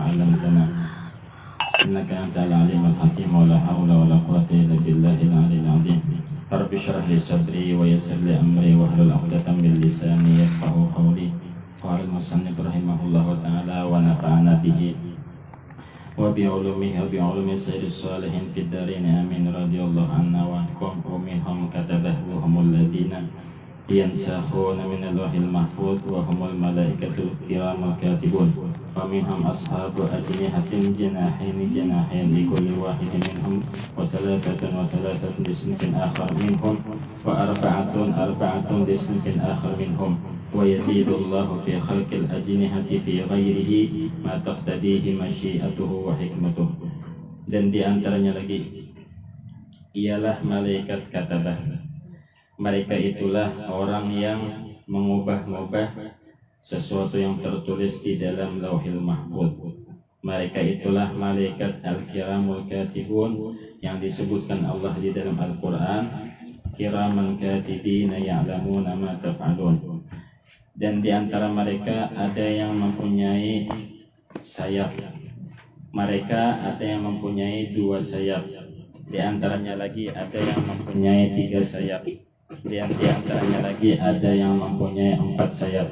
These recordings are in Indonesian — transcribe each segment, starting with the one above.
علمتنا إنك أنت العليم الحكيم ولا حول ولا قوة إلا بالله العلي العظيم رب اشرح لي صدري ويسر لي أمري واحلل عقدة من لساني يفقهوا قولي قال المصنف رحمه الله تعالى ونفعنا به وبعلومه وبعلوم سيد الصالحين في الدارين آمين رضي الله عنا وعنكم ومنهم كتبه وهم الذين ينسخون من اللوح المحفوظ وهم الملائكة الكرام الكاتبون ومنهم أصحاب أجنحة جناحين لكل واحد منهم وثلاثة لصنف آخر منهم وأربعة لصنف آخر منهم ويزيد الله في خلق الأجنحة في غيره ما تقتضيه مشيئته وحكمته. Dan di antaranya lagi ialah malaikat katabah. Mereka itulah orang yang mengubah-ubah sesuatu yang tertulis di dalam Lauhil Mahfuz. Mereka itulah malaikat al-kiramul katibun yang disebutkan Allah di dalam Al-Quran, kiraman katibina ya'lamuna ma taf'alun. Dan di antara mereka ada yang mempunyai sayap. Mereka ada yang mempunyai 2 sayap. Di antaranya lagi ada yang mempunyai 3 sayap. Di antaranya lagi ada yang mempunyai 4 sayap.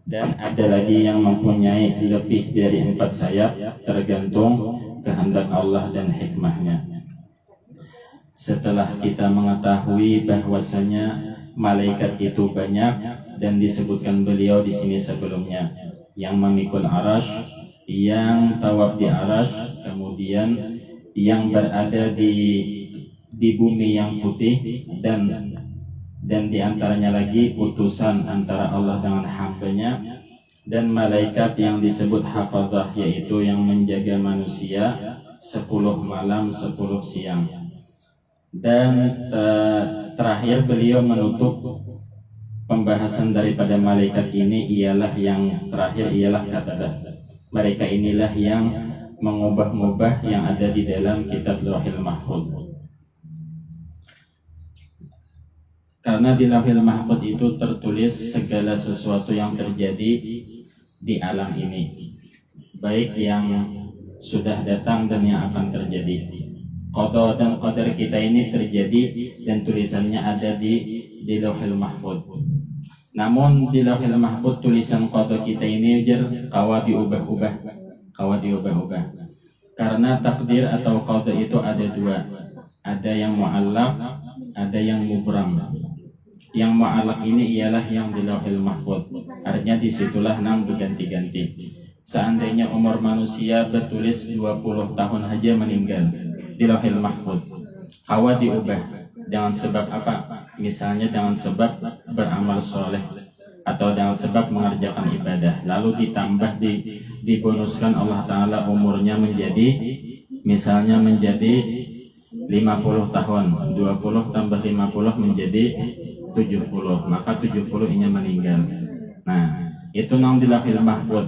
Dan ada lagi yang mempunyai lebih dari 4 sayap, tergantung kehendak Allah dan hikmahnya. Setelah kita mengetahui bahwasanya malaikat itu banyak dan disebutkan beliau di sini sebelumnya, yang memikul arash, yang tawaf di arash, kemudian yang berada di bumi yang putih, dan di antaranya lagi utusan antara Allah dengan hambanya, dan malaikat yang disebut hafadzah, yaitu yang menjaga manusia 10 malam 10 siang. Dan terakhir beliau menutup pembahasan daripada malaikat ini ialah yang terakhir ialah katabah. Mereka inilah yang mengubah-ubah yang ada di dalam kitab Lauhil Mahfuz. Karena di Lauhil Mahfuz itu tertulis segala sesuatu yang terjadi di alam ini, baik yang sudah datang dan yang akan terjadi. Qada dan qadar kita ini terjadi dan tulisannya ada di Lauhil Mahfuz. Namun di Lauhil Mahfuz tulisan qada kita ini kawa diubah-ubah. Karena takdir atau qada itu ada 2. Ada yang mu'allaq, ada yang mubram. Yang mu'allaq ini ialah yang di Lauhil Mahfuz. Artinya disitulah nang berganti-ganti. Seandainya umur manusia bertulis 20 tahun aja meninggal di Lauhil Mahfuz, kawa diubah dengan sebab apa? Misalnya dengan sebab beramal soleh atau dengan sebab mengerjakan ibadah, lalu ditambah dibonuskan Allah Ta'ala umurnya menjadi misalnya menjadi 50 tahun, 20 tambah 50 menjadi 70, maka 70 ini meninggal. Nah, itu nang di Lauhil Mahfuz.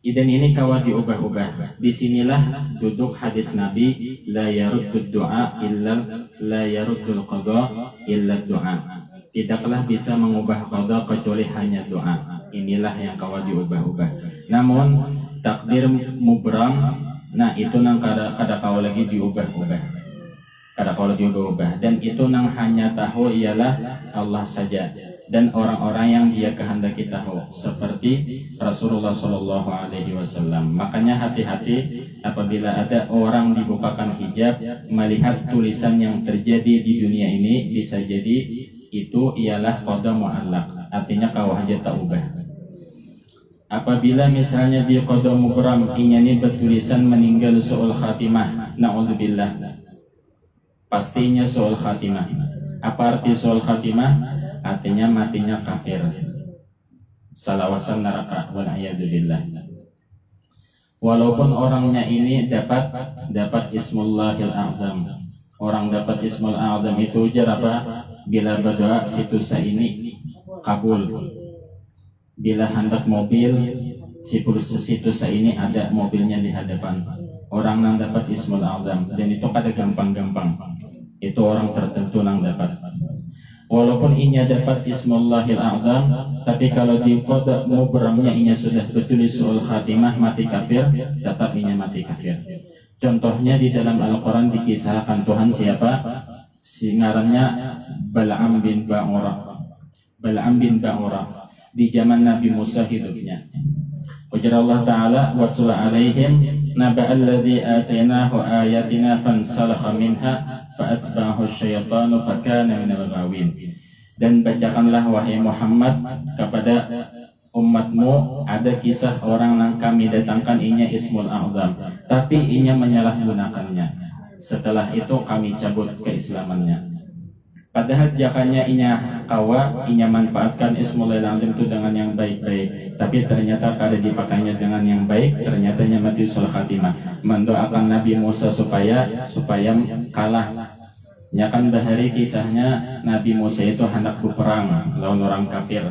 Dan ini kawa diubah-ubah. Disinilah duduk hadis Nabi, la yaruddud du'a illa la yaruddul qada illa du'a. Tidaklah bisa mengubah qada kecuali hanya doa. Inilah yang kawa diubah-ubah. Namun takdir mubram, nah itu nang kada kawa lagi diubah-ubah. Dan itu nang hanya tahu ialah Allah saja dan orang-orang yang Dia kehendaki tahu, seperti Rasulullah Shallallahu Alaihi Wasallam. Makanya hati-hati apabila ada orang dibukakan hijab melihat tulisan yang terjadi di dunia ini, bisa jadi itu ialah qada mu'allaq, artinya kawah aja tak ubah. Apabila misalnya di qada mubram ini bertulisan meninggal su'ul khatimah, na'udzubillah, pastinya su'ul khatimah. Apa arti su'ul khatimah? Artinya matinya kafir, salawasan neraka, wal'iyadzubillah. Walaupun orangnya ini dapat Ismullahil A'zam. Orang dapat Ismul A'zam itu ujar apa? Bila berdoa situsa ini kabul. Bila hendak mobil situsa ini ada mobilnya di hadapan. Orang yang dapat Ismul A'zam, dan itu kada gampang-gampang. Itu orang tertentu yang dapat. Walaupun inya dapat Ismullahil A'zam, tapi kalau di qada mubramnya inya sudah betul su'ul khatimah, mati kafir, tetap inya mati kafir. Contohnya di dalam Al-Quran dikisahkan Tuhan siapa? Ngarannya Bal'am bin Ba'ura. Bal'am bin Ba'ura di zaman Nabi Musa hidupnya. Ujar Allah Ta'ala, watlu alaihim naba'al ladzi atainahu ayatina fansalakha minha fa'atba'ahu syaitanu fakana minal ghawin. Dan bacakanlah wahai Muhammad kepada umatmu ada kisah orang yang kami datangkan inya Ismul A'zam, tapi inya menyalahgunakannya. Setelah itu kami cabut keislamannya. Padahal jakanya inya kawa, inya manfaatkan Ismul A'zam itu dengan yang baik-baik, tapi ternyata kada dipakainya dengan yang baik, ternyata mati sul khatimah. Mendoakan Nabi Musa supaya kalah. Ya kan bahari kisahnya Nabi Musa itu hendak berperang lawan orang kafir.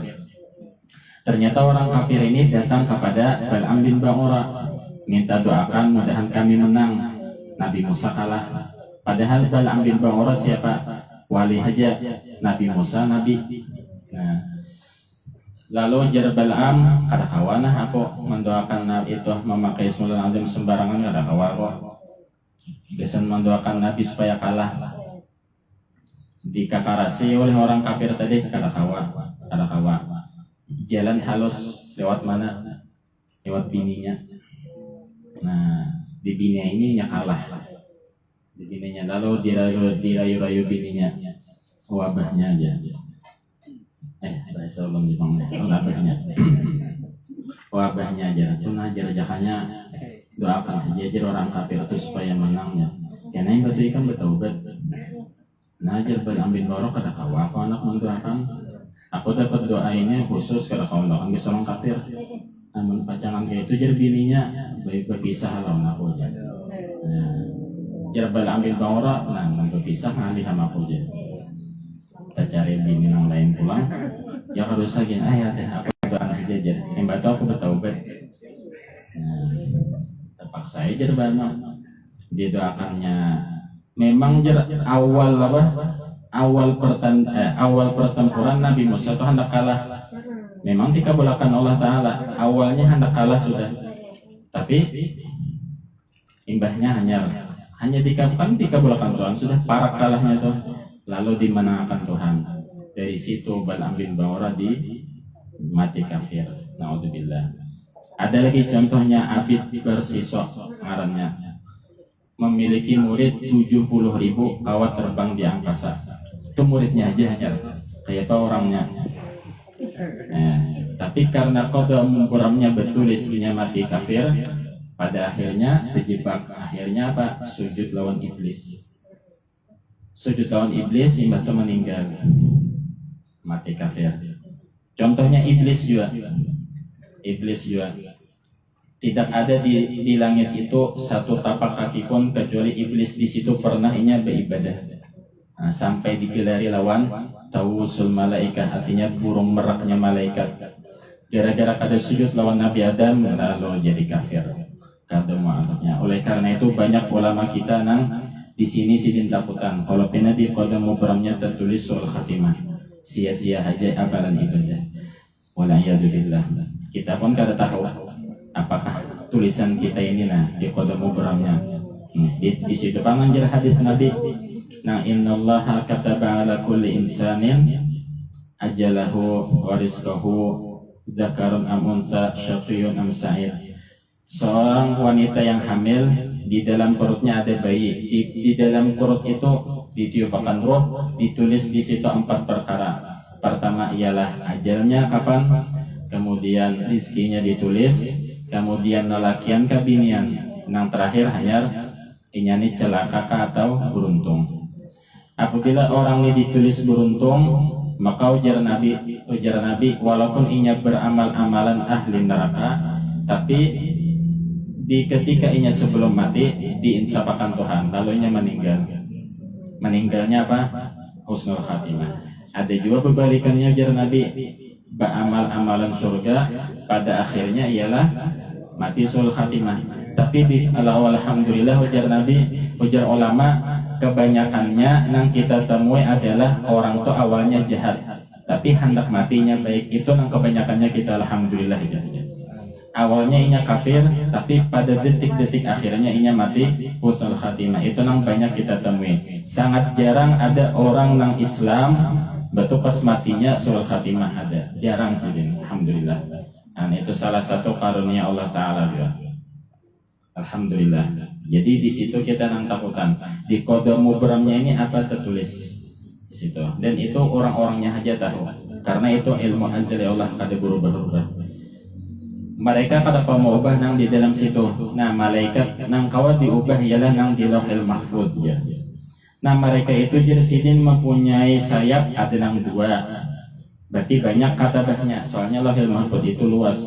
Ternyata orang kafir ini datang kepada Bal'am bin Ba'ura, minta doakan mudahan kami menang. Nabi Musa kalah. Padahal Bal'am bin Ba'ura siapa? Wali aja. Nabi Musa nabi. Nah, lalu jar Bal'am kada kawanah aku mendoakan Nabi itu memakai Ismul A'zam sembarangan, kada kawan. Biasa mendoakan Nabi supaya kalah. Dikakarasi oleh orang kafir tadi, kada kawan. Jalan halus lewat mana? Lewat bininya. Nah, di bininya ini kalah. Di bininya lalu dirayu-rayu bininya. Wabahnya aja. Bahasa belum Jepang. Wabahnya. Wabahnya aja. Tuna jaraknya doakan aja orang kafir itu supaya menangnya. Karena yang batu ikan bertaubat. Najar Bal'am bin Ba'ura kada kawa aku anak mendoakan. Aku dapat doa ini khusus kada kawan doakan bisa orang kafir. Namun pacangan kayak itu jar bininya baik berpisah lawan aku aja. Jar Bal'am bin Ba'ura nah berpisah ngalih sama aku aja. Kita cari bini yang lain pulang. Ya harus lagi ayah deh aku doakan aja jar. Yang batu aku bertaubat. Terpaksa aja Bal'am. Dia doakannya. Memang awal pertempuran Nabi Musa itu hendak kalah. Memang dikabulkan Allah Ta'ala. Awalnya hendak kalah sudah. Tapi imbahnya hanya dikabulkan Tuhan. Sudah parak kalahnya itu. Lalu dimenangkan Tuhan. Dari situ Bal'am bin Ba'ura mati kafir. Na'udzubillah. Ada lagi contohnya Abid Bersisok ngarannya. Memiliki murid 70.000 kawat terbang di angkasa. Itu muridnya aja hanya kayak apa orangnya. Tapi karena qada mubaramnya betul isinya mati kafir, pada akhirnya terjebak. Akhirnya apa? Sujud lawan iblis. Sujud lawan iblis imbah itu meninggal. Mati kafir. Contohnya iblis juga. Tidak ada di langit itu satu tapak kaki pun kecuali iblis di situ pernah beribadah. Sampai dipilari lawan tawusul malaikat, artinya burung meraknya malaikat. Gara-gara kada sujud lawan Nabi Adam lalu jadi kafir. Kada ma'atnya. Oleh karena itu banyak ulama kita nang di sini sidin takutan. Kalau pernah di qada mubramnya tertulis su'ul khatimah. Sia-sia aja amalan ibadah. Wala'iyadzubillah. Kita pun kada tahu apakah tulisan kita ini di qada mubramnya. Di situ kan anjir hadis Nabi. Innallaha kataba ala kulli insanin ajalahu wa rizqahu dzakarun am unsa syaqiyyun am sa'id. Seorang wanita yang hamil di dalam perutnya ada bayi. Di dalam perut itu ditiupkan roh, ditulis di situ 4 perkara. Pertama ialah ajalnya kapan, kemudian rizkinya ditulis, kemudian lelakian kabinian, yang terakhir hanya ini celaka atau beruntung. Apabila orang ini ditulis beruntung, maka ujar Nabi walaupun inya beramal amalan ahli neraka, tapi ketika inya sebelum mati diinsapakan Tuhan, lalu inya meninggalnya apa? Husnul khatimah. Ada juga berbalikannya ujar Nabi, beramal amalan surga, pada akhirnya ialah mati sul khatimah. Tapi alhamdulillah ujar Nabi, ujar ulama, kebanyakannya yang kita temui adalah orang tuh awalnya jahat, tapi hendak matinya baik. Itu yang kebanyakannya kita alhamdulillah ya. Awalnya inya kafir, tapi pada detik-detik akhirnya inya mati husnul khatimah. Itu yang banyak kita temui. Sangat jarang ada orang yang Islam betul pas matinya sul khatimah ada. Jarang sih, alhamdulillah. Nah, itu salah satu karunia Allah Ta'ala juga. Alhamdulillah. Jadi di situ kita nang takutan. Di kode mubramnya ini apa tertulis di situ. Dan itu orang-orangnya aja tahu. Karena itu ilmu azali Allah kada berubah-ubah. Mereka pada pemubah nang di dalam situ. Nah, malaikat nang kawat diubah ialah nang di Lauhil Mahfuz ya. Nah, mereka itu jersidin mempunyai sayap ada nang dua. Berarti banyak katabahnya. Soalnya Lauhil Mahfuz itu luas.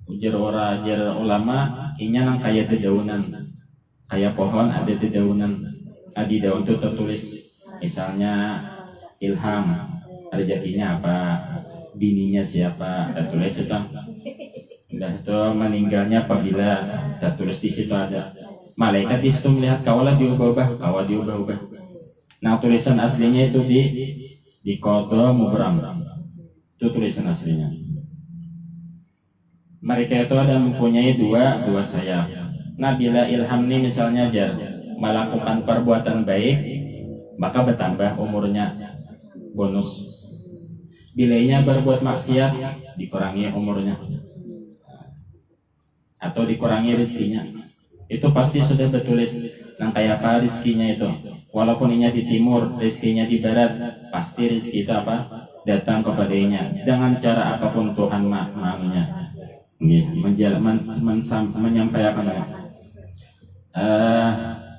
Ujar ulama, inya nang kayak dedaunan. Kayak pohon ada dedaunan. Di daun itu tertulis misalnya ilham, rezekinya apa, bininya siapa, tertulis itu. Udah itu meninggalnya apabila tertulis di situ ada. Malaikat di situ melihat kawalah diubah-ubah, kawal diubah-ubah. Nah, tulisan aslinya itu di kode mubram. Itu tulisan aslinya. Mereka itu ada mempunyai dua sayap. Nah, bila ilham ini misalnya jar melakukan perbuatan baik, maka bertambah umurnya, bonus. Bilanya berbuat maksiat, dikurangi umurnya atau dikurangi rezekinya. Itu pasti sudah tertulis nang kayak apa rezekinya itu. Walaupun inya di timur, rezekinya di barat, pasti rezeki itu apa? Datang kepadanya dengan cara apapun Tuhan manunya. Menyampaikan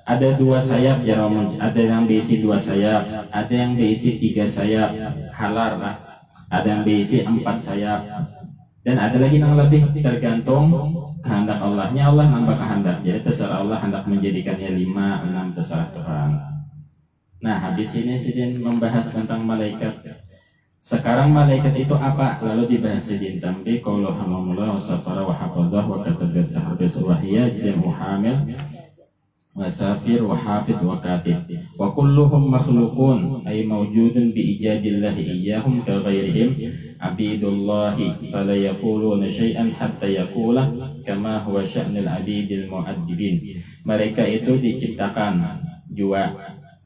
ada dua sayap ya, ada yang berisi dua sayap, ada yang berisi 3 sayap, halar lah. Ada yang berisi 4 sayap, dan ada lagi yang lebih, tergantung kehendak Allahnya. Allah nambah kehendak, jadi terserah Allah hendak menjadikannya 5, 6, terserah Tuhan. Nah, habis ini Sidin membahas tentang malaikat. Sekarang malaikat itu apa? Lalu dibahas Sidin tambi qaulu hamamullah wa safara wa hafadhah wa katabat habis wahya jamu hamil wa safir wa hafid wa katib wa kulluhum makhluqun ay mawjudun bi ijadillahi iyyahum ka ghairihim abidullahi fala yaquluna syai'an hatta yaqula kama huwa sya'nul abidil mu'addibin. Mereka itu diciptakan jua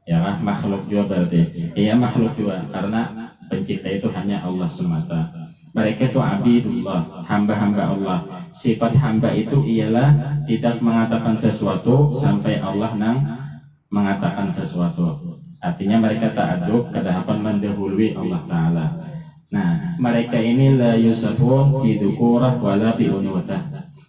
ya, makhluk jua berarti. Iya, makhluk jua karena pencipta itu hanya Allah semata. Mereka itu abidullah, hamba-hamba Allah. Sifat hamba itu ialah tidak mengatakan sesuatu sampai Allah nang mengatakan sesuatu. Artinya mereka ta'adub, kedahapan mendahului Allah Ta'ala. Nah, mereka ini la yusafun bidukurah wala biunutah.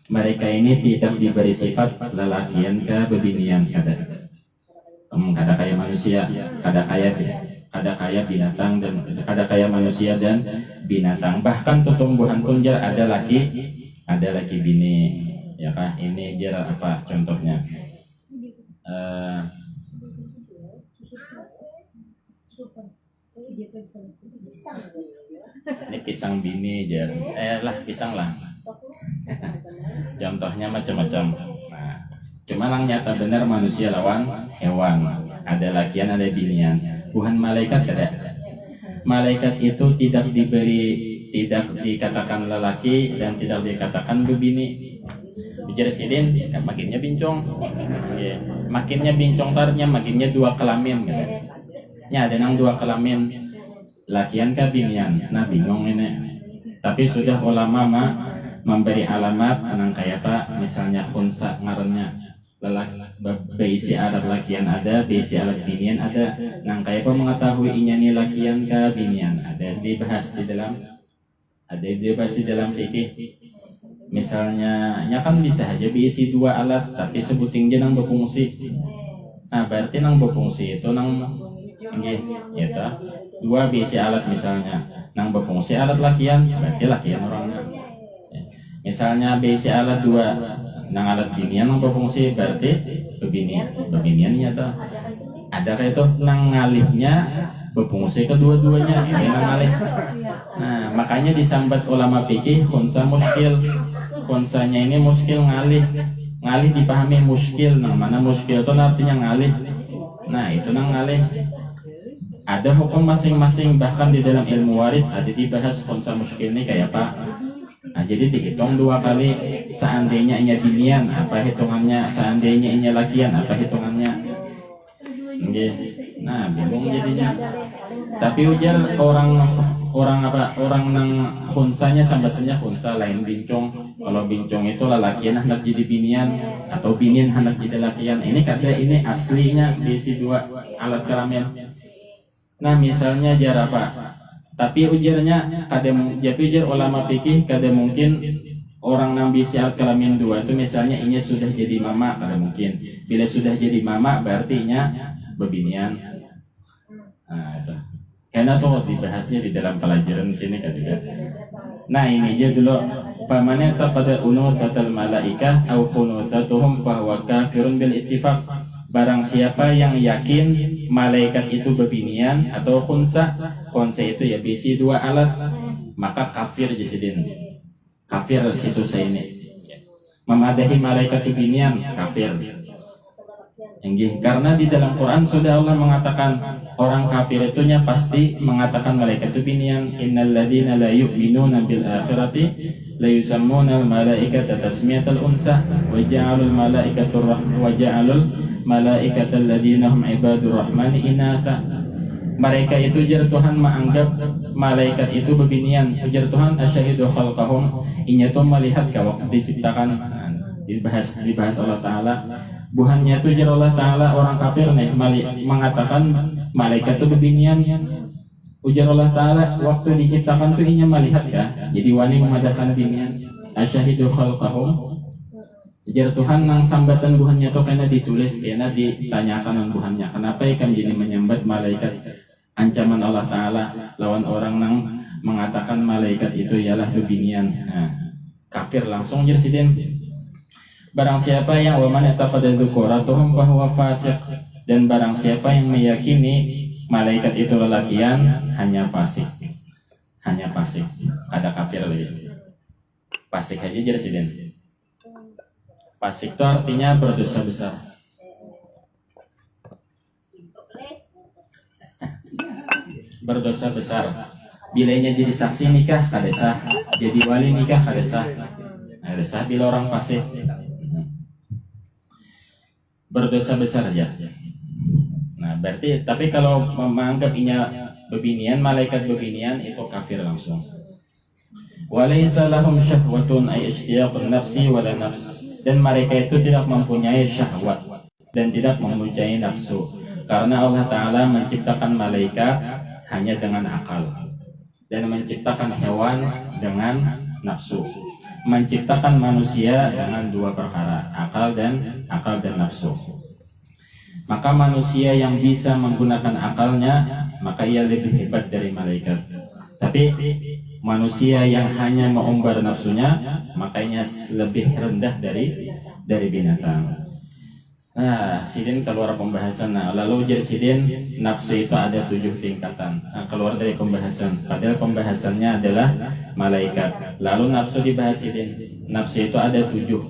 Mereka ini tidak diberi sifat lelakian ke bebinian kada kayak manusia, kada kayak binatang, dan kada kayak manusia dan binatang. Bahkan tumbuhan pun jar ada laki bini ya kah. Ini jar apa contohnya? Ini pisang bini jar. Pisang lah. Contohnya macam-macam. Nah, cuma yang nyata benar manusia lawan hewan. Ada lakian, ada binian. Bukan malaikat kada. Malaikat itu tidak dikatakan lelaki dan tidak dikatakan bebini. Bicara sidin, makinnya bincong. Ya. Makinnya bincong tarnya, makinnya 2 kelamin. Gitu. Ya, ada nang 2 kelamin. Lakian ke binian. Nah, bingung ini. Tapi sudah ulama memberi alamat nang kayak apa? Misalnya khunsa ngarannya. Beisi alat lakian ada, beisi alat binian ada. Nang kayak apa mengetahui inyani lakian ke binian? Ada dibahas di dalam fikih. Misalnya, ya kan bisa aja beisi 2 alat, tapi sebuting dia nang berfungsi. Nah, berarti nang berfungsi itu nang ya ta 2 beisi alat misalnya. Nang berfungsi alat lakian, berarti lakian orangnya. Misalnya beisi alat 2. Nang alat binian nang berfungsi berarti bebinian nyata. Ada kayak itu nang ngalihnya berfungsi kedua-duanya, ini nang ngalih. Nah, makanya disambat ulama fikih khunsa muskil. khonsanya ini muskil ngalih dipahami muskil. Nah, mana muskil itu artinya ngalih. Nah, itu ngalih. Ada hukum masing-masing, bahkan di dalam ilmu waris ada dibahas khonsa muskil ini kayak apa. Nah, jadi dihitung 2 kali. Seandainya ini binian, apa hitungannya? Seandainya ini lakian, apa hitungannya? Nah, bingung jadinya. Tapi ujar orang nang khunsanya sambatnya khunsa lain bincong. Kalau bincong itu lalakian hendak jadi binian atau binian hendak jadi lakian. Ini aslinya diisi 2 alat kelamin. Nah, misalnya jar apa? Tapi ujarnya ujar ulama fikih kada mungkin orang nang bisi alat kelamin 2 itu misalnya ini sudah jadi mama, kada mungkin. Bila sudah jadi mama berarti nya bebinian. Nah, itu. Karena tuh dibahasnya di dalam pelajaran sini kan juga. Nah, ini aja dulu. Pamannya taqada unuthatul malaikah au khunuthatuhum bahwa kafirun bil ittifaq. Barang siapa yang yakin malaikat itu bebinian atau khunsa itu ya bisi 2 alat, maka kafir jasidin. Kafir situ ini. Memadahi malaikat bebinian kafir. Karena di dalam Quran sudah Allah mengatakan orang kafir itunya pasti mengatakan malaikat itu binian. Innal ladzina la yu'minuna bil akhirati la yusammuna al malaikata tasmiyatal unsa wa ja'alul malaikatal ladzina hum ibadur rahmani inatha. Mereka itu jar Tuhan menganggap malaikat itu bebinian. Ujar Tuhan asyhadu khalqahum, inya tuh melihat kalau diciptakan. Dibahas Allah Ta'ala. Buhannya itu jar Allah Ta'ala orang kafir nih mengatakan malaikat itu bebinian. Ujar Allah Ta'ala waktu diciptakan tuh inya melihat ya. Jadi wani memadahkan binian. Asyhadu khalqahum. Ujar Tuhan nang sambatan buhannya tuh karena ditulis, karena ditanyakan nang buhannya. Kenapa ikan jadi menyambat malaikat? Ancaman Allah Ta'ala lawan orang nang mengatakan malaikat itu ialah bebinian. Nah, kafir langsung jar sidin. Barang siapa yang waman yataqada dzukuratuhum fahuwa fasik, dan barang siapa yang meyakini malaikat itu lelakian hanya fasik. Ada kafir lagi. Fasik aja jadi sidin. Fasik itu artinya berdosa besar. Berdosa besar. Bilanya jadi saksi nikah kada sah, jadi wali nikah kada sah. Kada sah bila orang fasik. Berdosa besar aja. Nah, berarti tapi kalau menganggap inya bebinian, malaikat bebinian itu kafir langsung. Walaysa lahum syahwatun ay ishtiyaqun nafsi wala nafs. Dan mereka itu tidak mempunyai syahwat dan tidak mempunyai nafsu. Karena Allah Ta'ala menciptakan malaikat hanya dengan akal, dan menciptakan hewan dengan nafsu, menciptakan manusia dengan 2 perkara, akal dan nafsu. Maka manusia yang bisa menggunakan akalnya, maka ia lebih hebat dari malaikat. Tapi manusia yang hanya mengumbar nafsunya, makanya lebih rendah dari binatang. Nah, sidin keluar pembahasan. Nah, lalu jadi sidin nafsu itu ada 7 tingkatan. Nah, keluar dari pembahasan. Padahal pembahasannya adalah malaikat. Lalu nafsu dibahas sidin. Nafsu itu ada 7.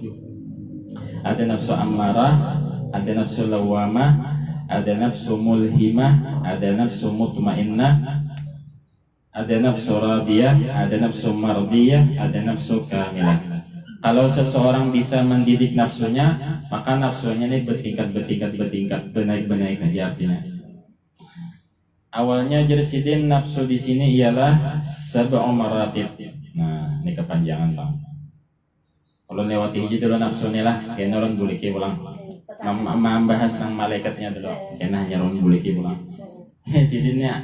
Ada nafsu ammarah, ada nafsu lawamah, ada nafsu mulhimah, ada nafsu mutmainnah, ada nafsu radiyah, ada nafsu mardiyah, ada nafsu kamilah. Kalau seseorang bisa mendidik nafsunya, maka nafsunya ini bertingkat, benaik aja artinya. Awalnya jersidin nafsu di sini ialah sab'u maratib. Nah, ini kepanjangan bang. Kalau lewati hiji dulu nafsu ini lah, kayaknya orang boleh ulang. Membahas tentang malaikatnya dulu, kayaknya hanya orang boleh ulang. Sidinnya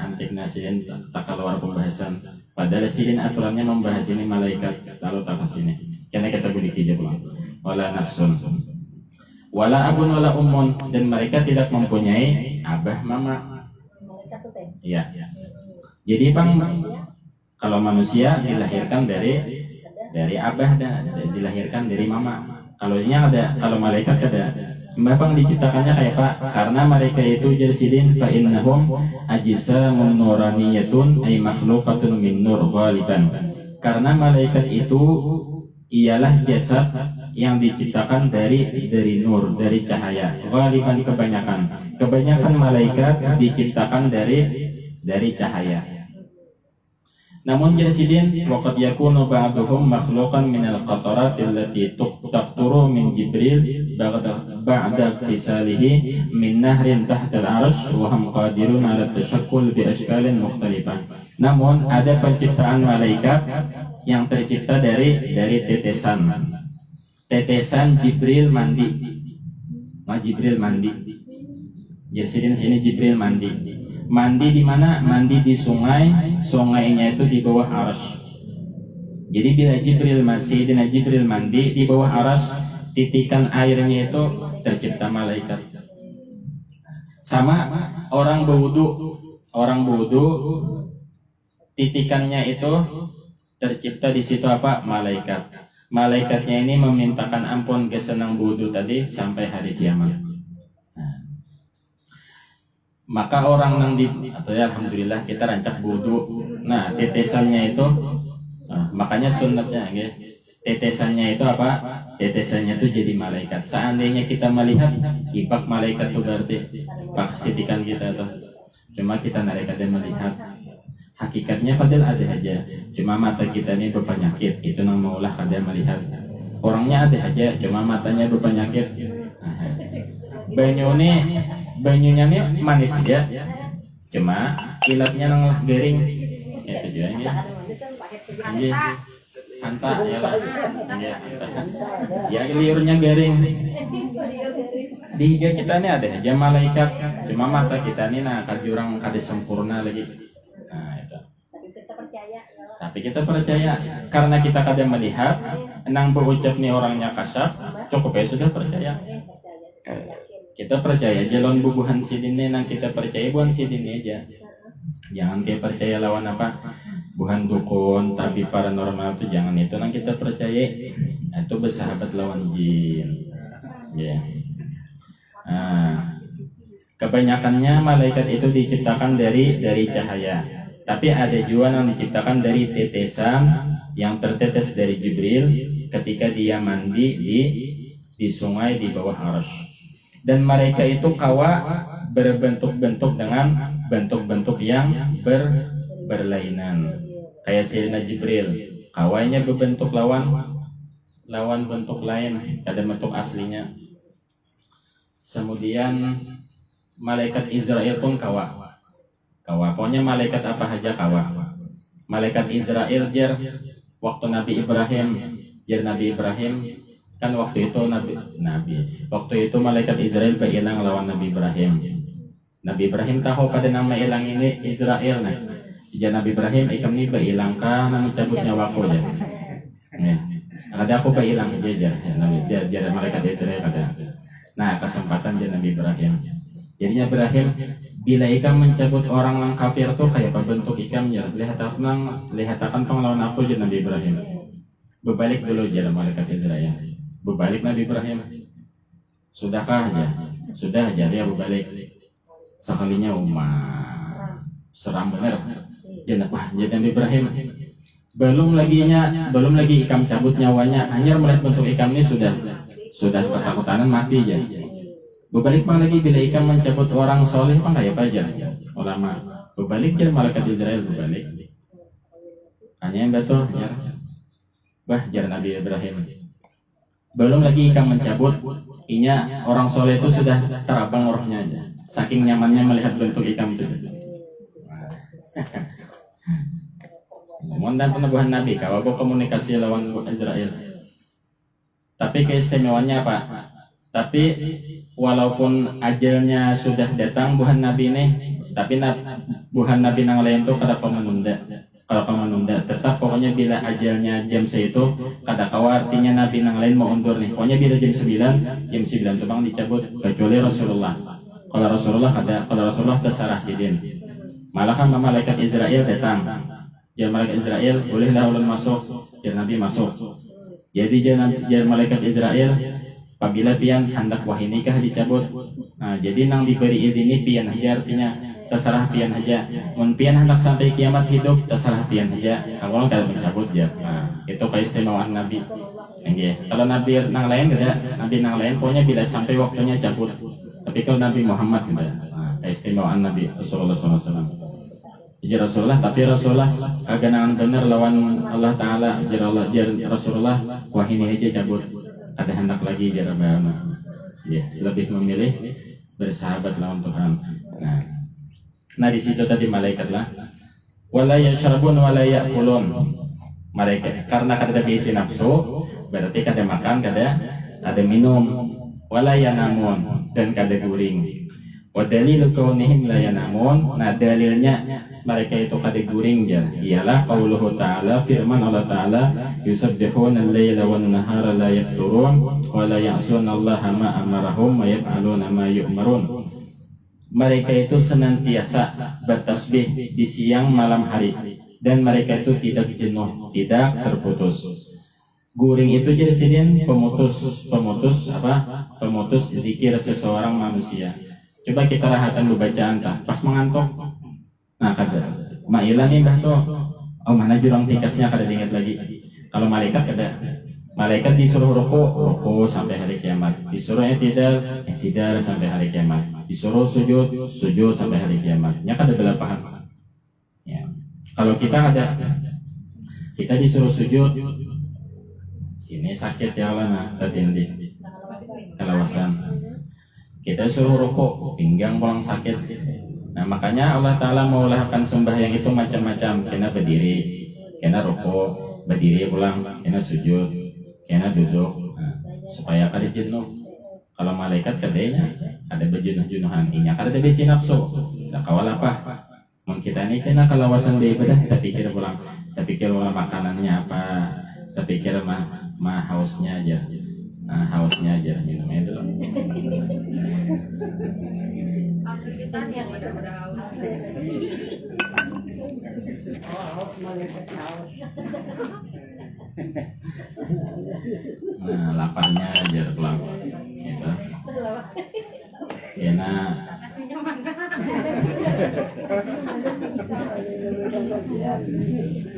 antiknya sidin tak keluar pembahasan. Padahal sidin aturannya membahas ini malaikat, lalu tak ke sini. Karena kita boleh aja pulang. Wala nafsun, wala abun wala ummun, dan mereka tidak mempunyai abah mama. Ya. Jadi bang, kalau manusia dilahirkan dari abah dan dilahirkan dari mama. Kalau ini ada, kalau malaikat ada. Mbak diciptakannya kayak Pak, karena mereka itu jersidin fa innahum ajsamun nuraniyatun ay makhluqatun min nur ghaliban. Karena malaikat itu ialah jasad yang diciptakan dari nur, dari cahaya. Ghaliban kebanyakan malaikat diciptakan dari cahaya. Namun jasidin waqad yakunu ba'duhum makhluqan minal qatarat allati taqturu min Jibril ba'da iktisalihi min nahrin tahta al-'arsy wa hum qadirun 'ala tashakkul bi ashkalin mukhtalifah. Namun ada penciptaan malaikat yang tercipta dari tetesan Jibril mandi. Jibril mandi. Jasidin sini Jibril mandi. Mandi di mana? Mandi di sungai. Sungainya itu di bawah arsy. Jadi bila Jibril mandi di bawah arsy, titikan airnya itu tercipta malaikat. Sama orang berwudu, titikannya itu tercipta di situ apa? Malaikat. Malaikatnya ini memintakan ampun ke senang wudu tadi sampai hari kiamat. Maka orang nang alhamdulillah kita rancak wudu. Nah, tetesannya itu makanya sunnatnya tetesannya itu apa? Tetesannya itu jadi malaikat. Seandainya kita melihat ibak malaikat itu berarti pasti titikan kita tuh. Cuma kita nareka dan melihat. Hakikatnya padahal ada aja. Cuma mata kita ini berpenyakit. Itu nang maulah kada melihat. Orangnya ada aja, cuma matanya berpenyakit. Banyunya nih manis ya, cuma kilatnya nang garing. Ya tujuannya. Iya. Anta ya lah. Iya, anta. Ya liurnya garing. Di higa kita nih ada aja malaikat, cuma mata kita nih kajurang kada sempurna lagi. Nah, itu. Tapi kita percaya karena kita kada melihat, nang berucap nih orangnya kasyaf, cukup ya sudah percaya. Kita percaya jalan bubuhan sidine nang kita percaya buhan sidine aja. Jangan dia percaya lawan apa buhan dukun tapi paranormal itu jangan, itu nang kita percaya itu bersahabat lawan jin. Ya. Kebanyakannya malaikat itu diciptakan dari cahaya. Tapi ada juga yang diciptakan dari tetesan yang tertetes dari Jibril ketika dia mandi di sungai di bawah arsy. Dan mereka itu kawa berbentuk-bentuk dengan bentuk-bentuk yang berlainan. Kayak Sayyidina Jibril, kawanya berbentuk lawan bentuk lain, ada bentuk aslinya. Kemudian malaikat Israel pun kawa. Pokoknya malaikat apa aja kawa. Malaikat Israel waktu Nabi Ibrahim kan waktu itu waktu itu malaikat Israel berilang lawan Nabi Ibrahim. Nabi Ibrahim tahu pada nama ilang ini Israel nah. Jadi Nabi Ibrahim ikam ni berilang ka nang mencabut nyawaku ya. Ada aku berilang aja jadi malaikat Israel ada. Nah, kesempatan jadi Nabi Ibrahim. Jadinya Ibrahim bila ikam mencabut orang yang kafir tuh kayak apa bentuk ikam ya. Lihatakan penglawan aku jadi Nabi Ibrahim. Berbalik dulu jadi malaikat Israel. Berbalik Nabi Ibrahim. Sudahkah aja? Sudah aja dia berbalik. Sekalinya seram bener. Jadi Nabi Ibrahim. Belum lagi ikam cabut nyawanya, hanya melihat bentuk ikam ini sudah ketakutan mati aja. Berbalik lagi bila ikam mencabut orang soleh kan kayak apa aja ulama. Berbalik jadi malaikat Israel berbalik. Hanya yang betul ya. Jar Nabi Ibrahim. Belum lagi ikam mencabut, orang soleh itu sudah terabang rohnya aja. Saking nyamannya melihat bentuk ikam itu. Mohon dan peneguhan Nabi, kalau komunikasi lawan Israel. Tapi keistimewaannya apa? Tapi walaupun ajalnya sudah datang buhan Nabi ini, tapi buhan Nabi yang lain itu kada menunda. Tetap pokoknya bila ajalnya jam segitu, kada kawa artinya Nabi yang lain mau undur nih. Pokoknya bila jam 9 itu bang dicabut kecuali Rasulullah. Kalau Rasulullah terserah sidin. Malah kan malaikat Israel datang. Jadi malaikat Israel bolehlah ulun masuk, jadi Nabi masuk. Jadi jadi malaikat Israel apabila pian hendak wahai nikah dicabut. Nah, jadi nang diberi izin ini pian aja artinya terserah pian aja. Mun pian hendak sampai kiamat hidup terserah pian aja. Awal kada mencabut ya. Nah, itu keistimewaan Nabi. Kalau nabi nang lain pokoknya bila sampai waktunya cabut. Tapi kalau Nabi Muhammad keistimewaan Nabi Rasulullah SAW. Jadi Rasulullah kaganangan benar lawan Allah Taala. Jadi Rasulullah wah ini aja cabut. Ada hendak lagi jarabana. Ya, lebih memilih bersahabat lawan Tuhan. Nah di situ tadi malaikat lah. Wala yashrabun wala ya'kulun. Malaikat karena kada diisi nafsu, berarti kada makan, kada minum. Wala yanamun dan kada guring. Wa dalilu kaunihim la yanamun. Nah dalilnya mereka itu kada guring ialah qauluhu ta'ala, firman Allah Ta'ala, yusabbihuna al-laila wan nahara la yafturun wa la ya'suna Allah ma amarahum wa yaf'aluna ma yu'marun. Mereka itu senantiasa bertasbih di siang malam hari dan mereka itu tidak jenuh, tidak terputus. Guring itu jadi sini pemutus zikir seseorang manusia. Coba kita rahatan bacaan pas mengantuk. Nah kada mailah nih bah tuh. Oh mana jurang tikasnya kada diingat lagi. Kalau malaikat kada. Malaikat disuruh ruku sampai hari kiamat. Disuruh i'tidal sampai hari kiamat. Disuruh sujud sampai hari kiamat. Nya kada bela paham. Ya. Kalau kita ada kita disuruh sujud sini sakit ya Allah tadi kalawasan. Kita suruh ruku, pinggang pulang sakit. Nah makanya Allah Ta'ala meulahkan sembahyang itu macam-macam. Kena berdiri, kena ruku, berdiri pulang, kena sujud, kena duduk. Supaya kada jenuh. Kalau malaikat kadanya ada berjenuh-jenuhan. Inya kada besi nafsu. Nah kawal apa? Mun kita ini kena kalawasan di ibadah, kita pikir pulang makanannya apa, kita pikir mah hausnya aja. Nah hausnya aja minumnya dulu. Kita yang udah haus. Nah laparnya aja pulang. Gitu. Ya nah.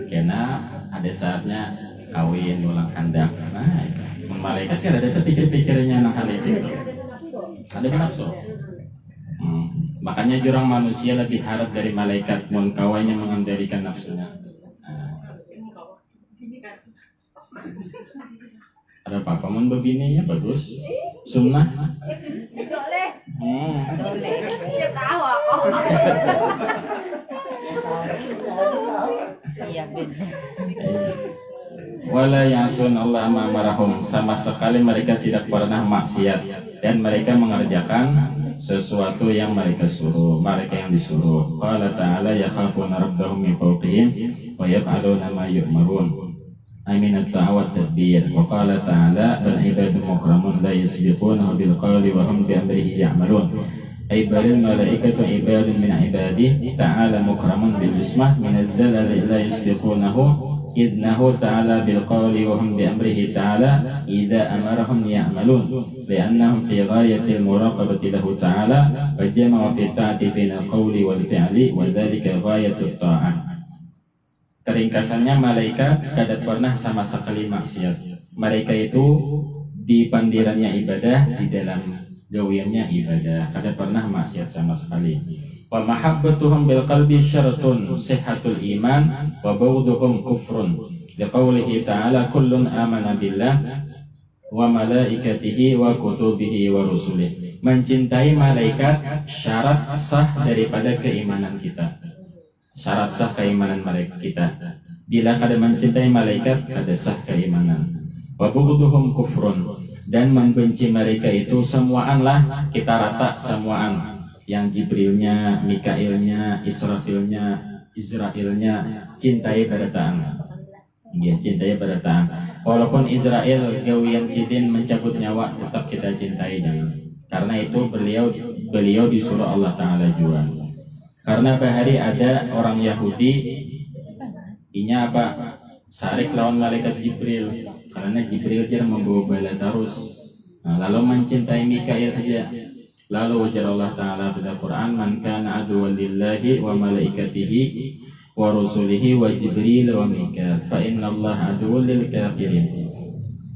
Kena ada saatnya kawin ulang handak. Nah itu. Malaikat kan ada pikir-pikirnya hal itu. Ada nafsu. Makanya jurang manusia lebih harap dari malaikat mun kawanya mengendalikan nafsunya. Ada apa-apa mun begininya bagus. Sunnah. Boleh. Ya tahu aku. Iya benar. Wala yasun Allah ma marahum, sama sekali mereka tidak pernah maksiat dan mereka mengerjakan sesuatu yang mereka yang disuruh. Qala ta'ala yakhafuna rabbahum min fawqihim wa yaf'aluna ma yu'marun. Amin at-ta'awat tadbir. Wa qala ta'ala bal ibadu mukramun la yasbiqunahu bil qawli wa hum bi amrihi ya'malun. Ay balil malaikatu ibadun min ibadihi ta'ala mukramun bil ismah min az-zalal la yasbiqunahu إذنه تعالى بالقول وهم بأمره تعالى إذا أمرهم يعملون لأنهم في غاية المراقبة له تعالى وجمع في الطاعة بين القول والفعل وذلك غاية الطاعة. Keringkasannya malaikat tidak pernah sama sekali maksiat. Mereka itu di pandirannya ibadah, di dalam gawiannya ibadah, tidak pernah maksiat sama sekali. Wa mahabbatuhum bil qalbi syaratun sihhatul iman wa bawduhum kufrun liqaulihi ta'ala kullun amana billah wa malaikatihi wa kutubihi wa rusulihi. Mencintai malaikat syarat sah daripada keimanan kita. Syarat sah keimanan mereka kita. Bila kada mencintai malaikat kada sah keimanan. Wa bawduhum kufrun, dan membenci mereka itu semuaanlah kita rata semuaan. Yang Jibrilnya, Mikailnya, Israfilnya, cintai berataan. Ya, cintai berataan. Walaupun Israel gawian sidin mencabut nyawa, tetap kita cintai dia. Karena itu beliau disuruh Allah Ta'ala juga. Karena bahari ada orang Yahudi, inya apa? Sarik lawan malaikat Jibril. Karena Jibril dia membawa bala terus. Nah, lalu mencintai Mikail saja. Lalu ujar Allah Ta'ala pada Quran, man kana aduwwan lillahi wa malaikatihi wa rusulihi wa jibril wa mikal fa inna Allah aduwwun lil kafirin.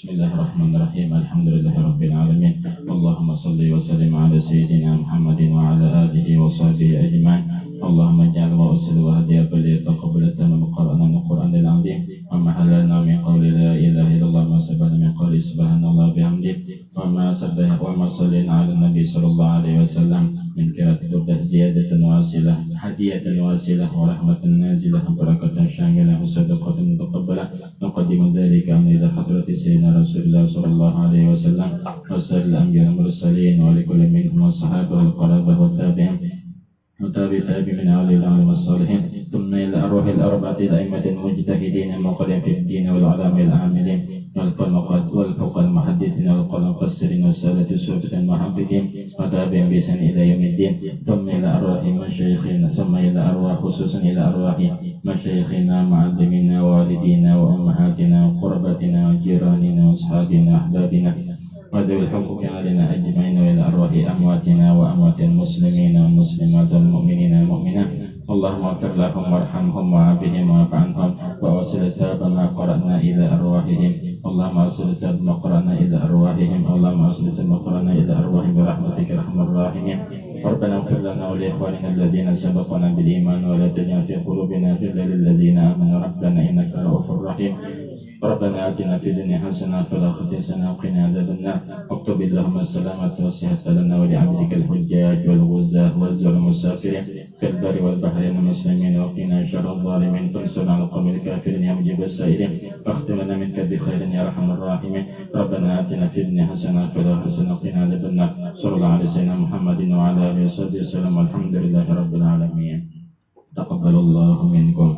Bismillahirrahmanirrahim. Alhamdulillahirabbil alamin. Allahumma shalli wa sallim ala sayyidina Muhammadin wa ala alihi wa sahbihi ajma'in. Allahumma ij'al wa usil wa hadiya bali taqabbal tamam qur'anan qur'anil azim wa ma halana min qawli la ilaha illallah ma sabana min qawli subhanallah bihamdi wa ma sabbaha wa ma sallina ala nabi sallallahu alaihi wasallam min qira'ati ziyadatan wasilah hadiyatan wasilah wa rahmatan nazilah barakatan syamilah sadaqatan taqabbalah naqaddimu dzalika ila hadrati sayyidina rasulullah sallallahu alaihi wasallam wa sallallahu anbiya mursalin wa likulli minhum washabahu wal qarabah wa tabi'in وتابع من أهل العلم الصالحين ثم إلى أرواح الأربعة الأئمة المجتهدين المقرين في الدين والعلماء العاملين والفقهاء والفقهاء المحدثين والمفسرين والسادة الصوفية المحققين وتابع بإحسان إلى يوم الدين ثم إلى أرواح مشايخنا ثم إلى أرواح خصوصا إلى أرواح مشايخنا معلمينا ووالدينا وأمهاتنا وقرباتنا وجيراننا وأصحابنا وأحبابنا وذوي الحقوق علينا أجمعين وإلى أرواح أمواتنا وأموات المسلمين والمسلمات والمؤمنين والمؤمنات اللهم اغفر لهم وارحمهم وعافهم واعف عنهم وأوصل ثواب ما قرأنا إلى أرواحهم اللهم أوصل ثواب ما قرأنا إلى أرواحهم اللهم أوصل ثواب ما قرأنا إلى أرواحهم برحمتك أرحم الراحمين ربنا اغفر لنا ولإخواننا الذين سبقونا بالإيمان ولا تجعل في قلوبنا غلا للذين آمنوا ربنا إنك رؤوف رحيم ربنا آتنا في الدنيا حسنة وفي الآخرة حسنة وقنا عذاب النار واكتب اللهم السلامة والصحة لنا ولعبدك الحجاج والغزاة والمسافرين في البر والبحر المسلمين وقنا شر الظالمين فانصرنا على القوم الكافرين يا مجيب السائلين واختم لنا منك بخير يا أرحم الراحمين ربنا آتنا في الدنيا حسنة وفي الآخرة حسنة وقنا عذاب النار صلى الله على سيدنا محمد وعلى آله وصحبه وسلم والحمد لله رب العالمين تقبل الله منكم.